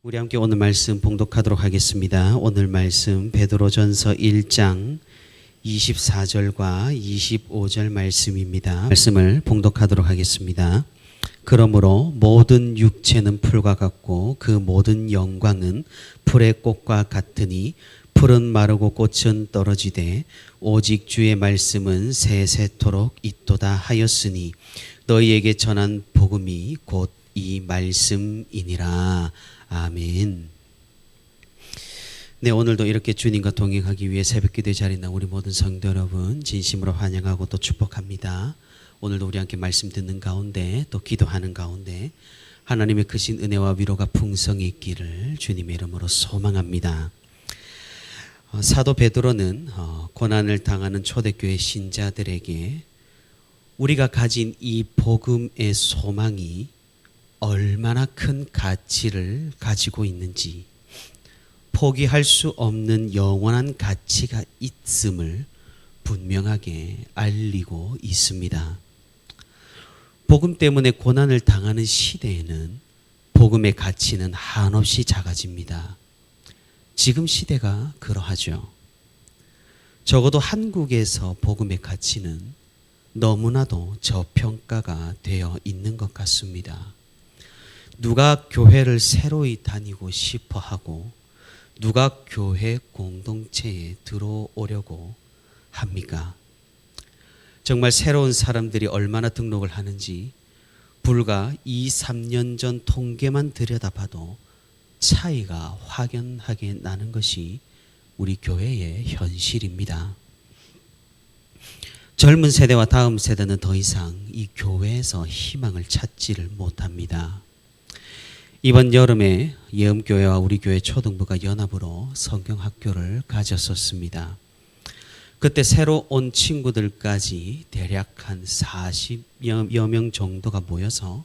우리 함께 오늘 말씀 봉독하도록 하겠습니다. 오늘 말씀 베드로전서 1장 24절과 25절 말씀입니다. 말씀을 봉독하도록 하겠습니다. 그러므로 모든 육체는 풀과 같고 그 모든 영광은 풀의 꽃과 같으니 풀은 마르고 꽃은 떨어지되 오직 주의 말씀은 세세토록 있도다 하였으니 너희에게 전한 복음이 곧 이 말씀이니라. 아멘. 네, 오늘도 이렇게 주님과 동행하기 위해 새벽기도의 자리에 나온 우리 모든 성도 여러분 진심으로 환영하고 또 축복합니다. 오늘도 우리 함께 말씀 듣는 가운데 또 기도하는 가운데 하나님의 크신 은혜와 위로가 풍성히 있기를 주님의 이름으로 소망합니다. 사도 베드로는 고난을 당하는 초대교회 신자들에게 우리가 가진 이 복음의 소망이 얼마나 큰 가치를 가지고 있는지, 포기할 수 없는 영원한 가치가 있음을 분명하게 알리고 있습니다. 복음 때문에 고난을 당하는 시대에는 복음의 가치는 한없이 작아집니다. 지금 시대가 그러하죠. 적어도 한국에서 복음의 가치는 너무나도 저평가가 되어 있는 것 같습니다. 누가 교회를 새로이 다니고 싶어 하고 누가 교회 공동체에 들어오려고 합니까? 정말 새로운 사람들이 얼마나 등록을 하는지 불과 2, 3년 전 통계만 들여다봐도 차이가 확연하게 나는 것이 우리 교회의 현실입니다. 젊은 세대와 다음 세대는 더 이상 이 교회에서 희망을 찾지를 못합니다. 이번 여름에 예음교회와 우리 교회 초등부가 연합으로 성경학교를 가졌었습니다. 그때 새로 온 친구들까지 대략 한 40여 명 정도가 모여서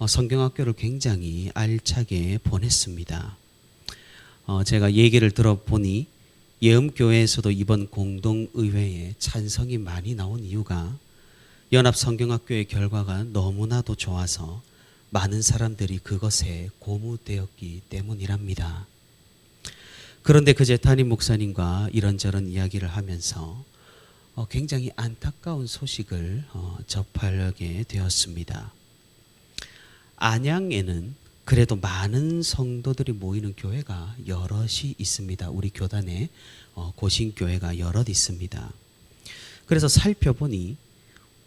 성경학교를 굉장히 알차게 보냈습니다. 제가 얘기를 들어보니 예음교회에서도 이번 공동의회에 찬성이 많이 나온 이유가 연합 성경학교의 결과가 너무나도 좋아서 많은 사람들이 그것에 고무되었기 때문이랍니다. 그런데 그제 담임 목사님과 이런저런 이야기를 하면서 굉장히 안타까운 소식을 접하게 되었습니다. 안양에는 그래도 많은 성도들이 모이는 교회가 여럿이 있습니다. 우리 교단에 고신교회가 여럿 있습니다. 그래서 살펴보니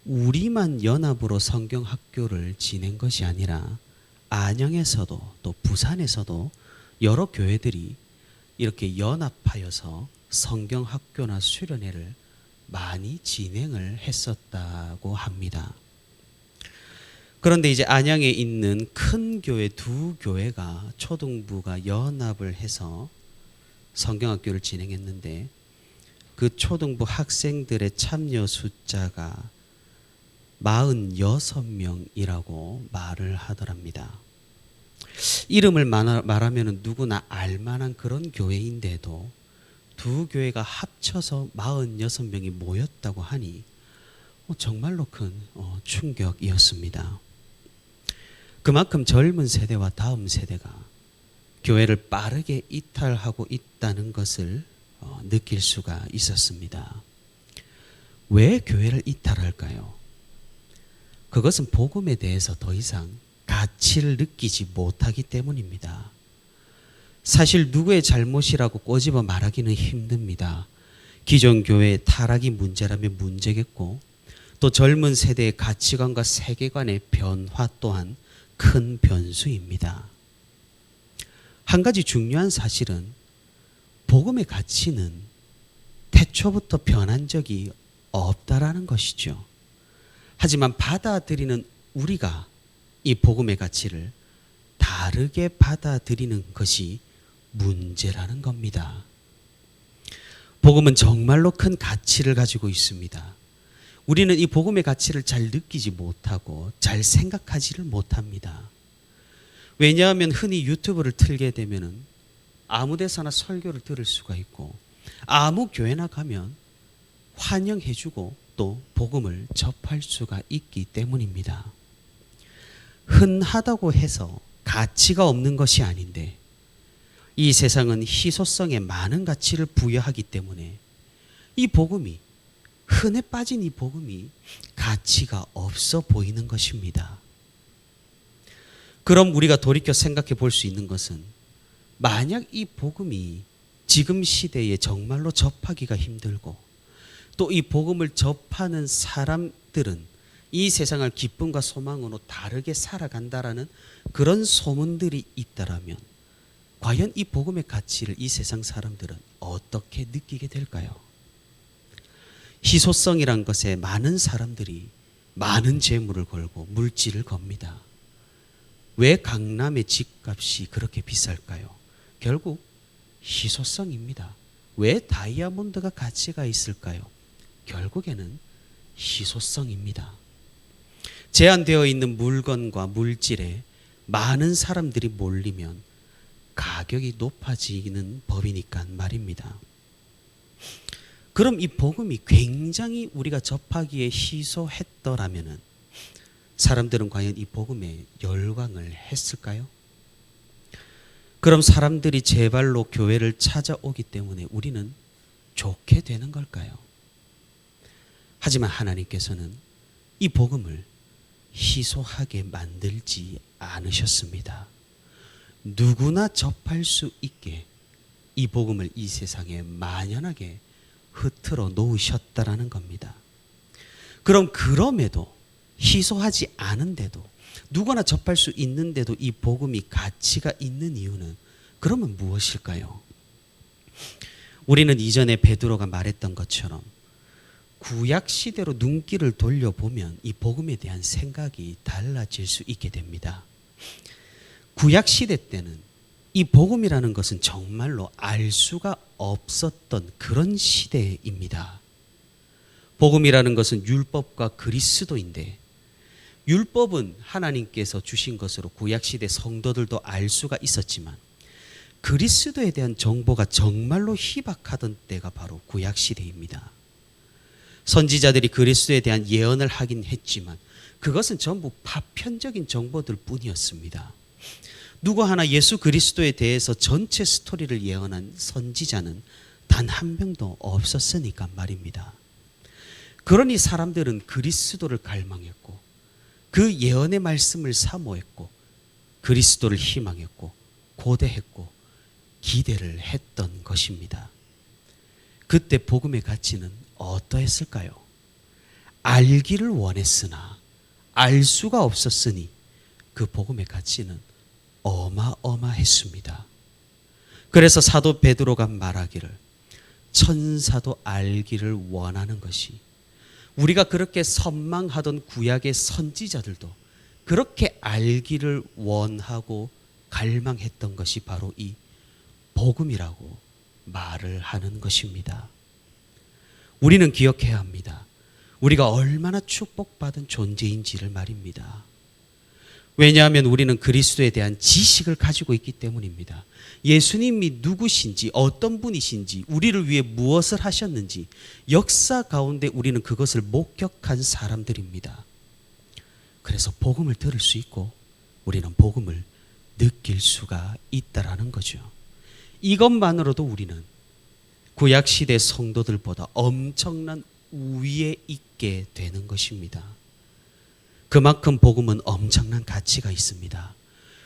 우리만 연합으로 성경학교를 지낸 것이 아니라 안양에서도 또 부산에서도 여러 교회들이 이렇게 연합하여서 성경학교나 수련회를 많이 진행을 했었다고 합니다. 그런데 이제 안양에 있는 큰 교회 두 교회가 초등부가 연합을 해서 성경학교를 진행했는데 그 초등부 학생들의 참여 숫자가 46명이라고 말을 하더랍니다. 이름을 말하면 누구나 알만한 그런 교회인데도 두 교회가 합쳐서 46명이 모였다고 하니 정말로 큰 충격이었습니다. 그만큼 젊은 세대와 다음 세대가 교회를 빠르게 이탈하고 있다는 것을 느낄 수가 있었습니다. 왜 교회를 이탈할까요? 그것은 복음에 대해서 더 이상 가치를 느끼지 못하기 때문입니다. 사실 누구의 잘못이라고 꼬집어 말하기는 힘듭니다. 기존 교회의 타락이 문제라면 문제겠고 또 젊은 세대의 가치관과 세계관의 변화 또한 큰 변수입니다. 한 가지 중요한 사실은 복음의 가치는 태초부터 변한 적이 없다라는 것이죠. 하지만 받아들이는 우리가 이 복음의 가치를 다르게 받아들이는 것이 문제라는 겁니다. 복음은 정말로 큰 가치를 가지고 있습니다. 우리는 이 복음의 가치를 잘 느끼지 못하고 잘 생각하지를 못합니다. 왜냐하면 흔히 유튜브를 틀게 되면 아무 데서나 설교를 들을 수가 있고 아무 교회나 가면 환영해주고 또 복음을 접할 수가 있기 때문입니다. 흔하다고 해서 가치가 없는 것이 아닌데 이 세상은 희소성에 많은 가치를 부여하기 때문에 이 복음이, 흔해 빠진 이 복음이 가치가 없어 보이는 것입니다. 그럼 우리가 돌이켜 생각해 볼 수 있는 것은, 만약 이 복음이 지금 시대에 정말로 접하기가 힘들고 또 이 복음을 접하는 사람들은 이 세상을 기쁨과 소망으로 다르게 살아간다라는 그런 소문들이 있다라면, 과연 이 복음의 가치를 이 세상 사람들은 어떻게 느끼게 될까요? 희소성이란 것에 많은 사람들이 많은 재물을 걸고 물질을 겁니다. 왜 강남의 집값이 그렇게 비쌀까요? 결국 희소성입니다. 왜 다이아몬드가 가치가 있을까요? 결국에는 희소성입니다. 제한되어 있는 물건과 물질에 많은 사람들이 몰리면 가격이 높아지는 법이니까 말입니다. 그럼 이 복음이 굉장히 우리가 접하기에 희소했더라면 사람들은 과연 이 복음에 열광을 했을까요? 그럼 사람들이 제발로 교회를 찾아오기 때문에 우리는 좋게 되는 걸까요? 하지만 하나님께서는 이 복음을 희소하게 만들지 않으셨습니다. 누구나 접할 수 있게 이 복음을 이 세상에 만연하게 흐트러 놓으셨다라는 겁니다. 그럼에도 희소하지 않은데도, 누구나 접할 수 있는데도 이 복음이 가치가 있는 이유는 그러면 무엇일까요? 우리는 이전에 베드로가 말했던 것처럼 구약 시대로 눈길을 돌려보면 이 복음에 대한 생각이 달라질 수 있게 됩니다. 구약 시대 때는 이 복음이라는 것은 정말로 알 수가 없었던 그런 시대입니다. 복음이라는 것은 율법과 그리스도인데, 율법은 하나님께서 주신 것으로 구약시대 성도들도 알 수가 있었지만 그리스도에 대한 정보가 정말로 희박하던 때가 바로 구약시대입니다. 선지자들이 그리스도에 대한 예언을 하긴 했지만 그것은 전부 파편적인 정보들 뿐이었습니다. 누구 하나 예수 그리스도에 대해서 전체 스토리를 예언한 선지자는 단 한 명도 없었으니까 말입니다. 그러니 사람들은 그리스도를 갈망했고 그 예언의 말씀을 사모했고 그리스도를 희망했고 고대했고 기대를 했던 것입니다. 그때 복음의 가치는 어떠했을까요? 알기를 원했으나 알 수가 없었으니 그 복음의 가치는 어마어마했습니다. 그래서 사도 베드로가 말하기를 천사도 알기를 원하는 것이, 우리가 그렇게 선망하던 구약의 선지자들도 그렇게 알기를 원하고 갈망했던 것이 바로 이 복음이라고 말을 하는 것입니다. 우리는 기억해야 합니다. 우리가 얼마나 축복받은 존재인지를 말입니다. 왜냐하면 우리는 그리스도에 대한 지식을 가지고 있기 때문입니다. 예수님이 누구신지, 어떤 분이신지, 우리를 위해 무엇을 하셨는지 역사 가운데 우리는 그것을 목격한 사람들입니다. 그래서 복음을 들을 수 있고 우리는 복음을 느낄 수가 있다라는 거죠. 이것만으로도 우리는 구약시대 성도들보다 엄청난 우위에 있게 되는 것입니다. 그만큼 복음은 엄청난 가치가 있습니다.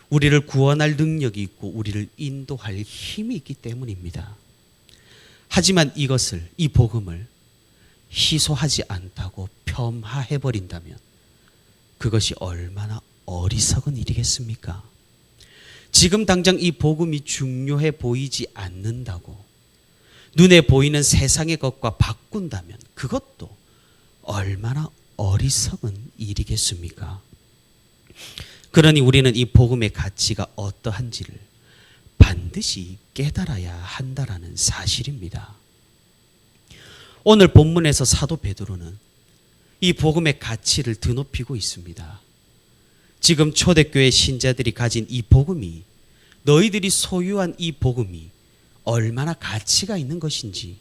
우리를 구원할 능력이 있고 우리를 인도할 힘이 있기 때문입니다. 하지만 이것을, 이 복음을 희소하지 않다고 폄하해버린다면 그것이 얼마나 어리석은 일이겠습니까? 지금 당장 이 복음이 중요해 보이지 않는다고 눈에 보이는 세상의 것과 바꾼다면 그것도 얼마나 어리석은 일이겠습니까? 그러니 우리는 이 복음의 가치가 어떠한지를 반드시 깨달아야 한다라는 사실입니다. 오늘 본문에서 사도 베드로는 이 복음의 가치를 드높이고 있습니다. 지금 초대교회 신자들이 가진 이 복음이, 너희들이 소유한 이 복음이 얼마나 가치가 있는 것인지,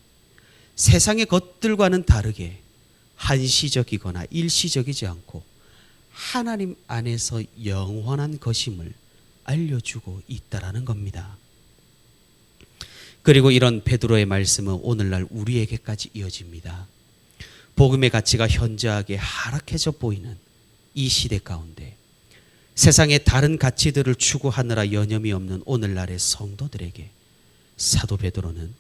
세상의 것들과는 다르게 한시적이거나 일시적이지 않고 하나님 안에서 영원한 것임을 알려주고 있다라는 겁니다. 그리고 이런 베드로의 말씀은 오늘날 우리에게까지 이어집니다. 복음의 가치가 현저하게 하락해져 보이는 이 시대 가운데 세상의 다른 가치들을 추구하느라 여념이 없는 오늘날의 성도들에게 사도 베드로는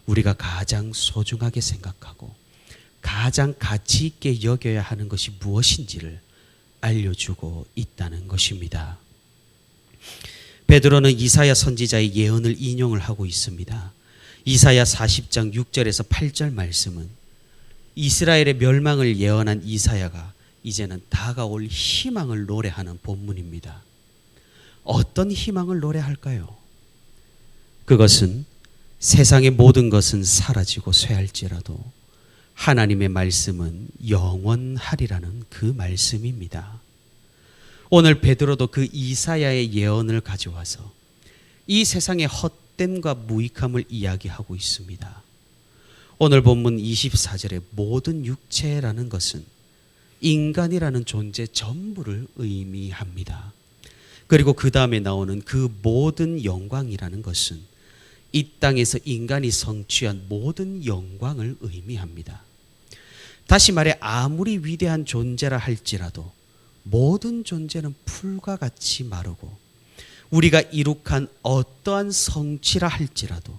우리가 가장 소중하게 생각하고 가장 가치 있게 여겨야 하는 것이 무엇인지를 알려주고 있다는 것입니다. 베드로는 이사야 선지자의 예언을 인용을 하고 있습니다. 이사야 40장 6절에서 8절 말씀은 이스라엘의 멸망을 예언한 이사야가 이제는 다가올 희망을 노래하는 본문입니다. 어떤 희망을 노래할까요? 그것은 세상의 모든 것은 사라지고 쇠할지라도 하나님의 말씀은 영원하리라는 그 말씀입니다. 오늘 베드로도 그 이사야의 예언을 가져와서 이 세상의 헛됨과 무익함을 이야기하고 있습니다. 오늘 본문 24절에 모든 육체라는 것은 인간이라는 존재 전부를 의미합니다. 그리고 그 다음에 나오는 그 모든 영광이라는 것은 이 땅에서 인간이 성취한 모든 영광을 의미합니다. 다시 말해 아무리 위대한 존재라 할지라도 모든 존재는 풀과 같이 마르고 우리가 이룩한 어떠한 성취라 할지라도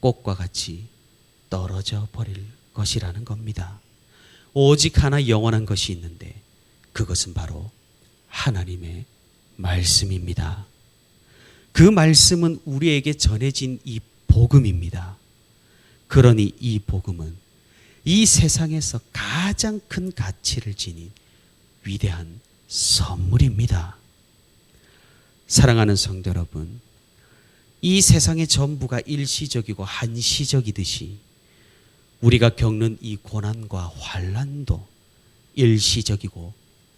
꽃과 같이 떨어져 버릴 것이라는 겁니다. 오직 하나 영원한 것이 있는데 그것은 바로 하나님의 말씀입니다. 그 말씀은 우리에게 전해진 이 복음입니다. 그러니 이 복음은 이 세상에서 가장 큰 가치를 지닌 위대한 선물입니다. 사랑하는 성도 여러분, 이 세상의 전부가 일시적이고 한시적이듯이 우리가 겪는 이 고난과 환난도 일시적이고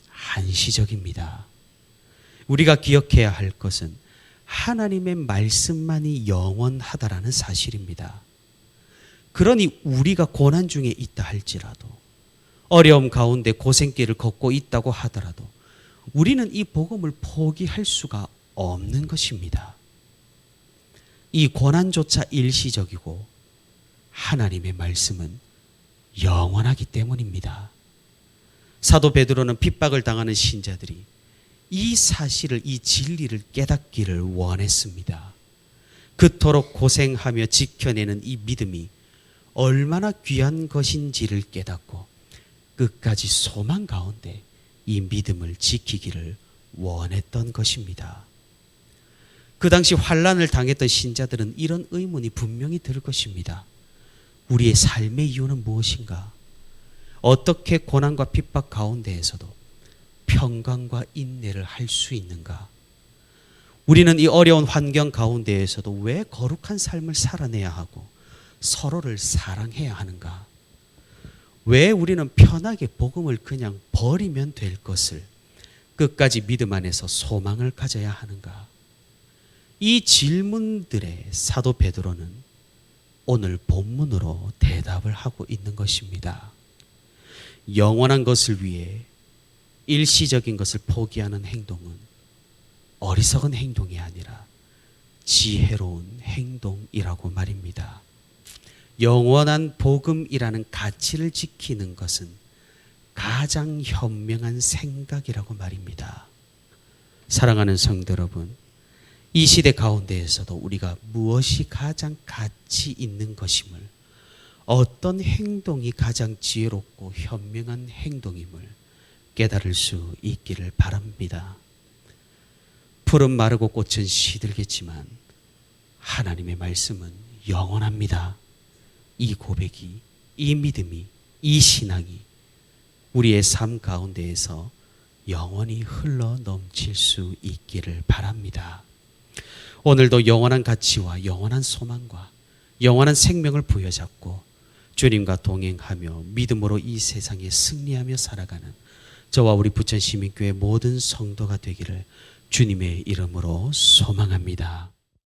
한시적입니다. 우리가 기억해야 할 것은 하나님의 말씀만이 영원하다라는 사실입니다. 그러니 우리가 고난 중에 있다 할지라도 어려움 가운데 고생길을 걷고 있다고 하더라도 우리는 이 복음을 포기할 수가 없는 것입니다. 이 고난조차 일시적이고 하나님의 말씀은 영원하기 때문입니다. 사도 베드로는 핍박을 당하는 신자들이 이 사실을, 이 진리를 깨닫기를 원했습니다. 그토록 고생하며 지켜내는 이 믿음이 얼마나 귀한 것인지를 깨닫고 끝까지 소망 가운데 이 믿음을 지키기를 원했던 것입니다. 그 당시 환난을 당했던 신자들은 이런 의문이 분명히 들 것입니다. 우리의 삶의 이유는 무엇인가? 어떻게 고난과 핍박 가운데에서도 평강과 인내를 할 수 있는가? 우리는 이 어려운 환경 가운데에서도 왜 거룩한 삶을 살아내야 하고 서로를 사랑해야 하는가? 왜 우리는 편하게 복음을 그냥 버리면 될 것을 끝까지 믿음 안에서 소망을 가져야 하는가? 이 질문들에 사도 베드로는 오늘 본문으로 대답을 하고 있는 것입니다. 영원한 것을 위해 일시적인 것을 포기하는 행동은 어리석은 행동이 아니라 지혜로운 행동이라고 말입니다. 영원한 복음이라는 가치를 지키는 것은 가장 현명한 생각이라고 말입니다. 사랑하는 성도 여러분, 이 시대 가운데에서도 우리가 무엇이 가장 가치 있는 것임을, 어떤 행동이 가장 지혜롭고 현명한 행동임을 깨달을 수 있기를 바랍니다. 풀은 마르고 꽃은 시들겠지만 하나님의 말씀은 영원합니다. 이 고백이, 이 믿음이, 이 신앙이 우리의 삶 가운데에서 영원히 흘러 넘칠 수 있기를 바랍니다. 오늘도 영원한 가치와 영원한 소망과 영원한 생명을 부여잡고 주님과 동행하며 믿음으로 이 세상에 승리하며 살아가는 저와 우리 부천시민교회 모든 성도가 되기를 주님의 이름으로 소망합니다.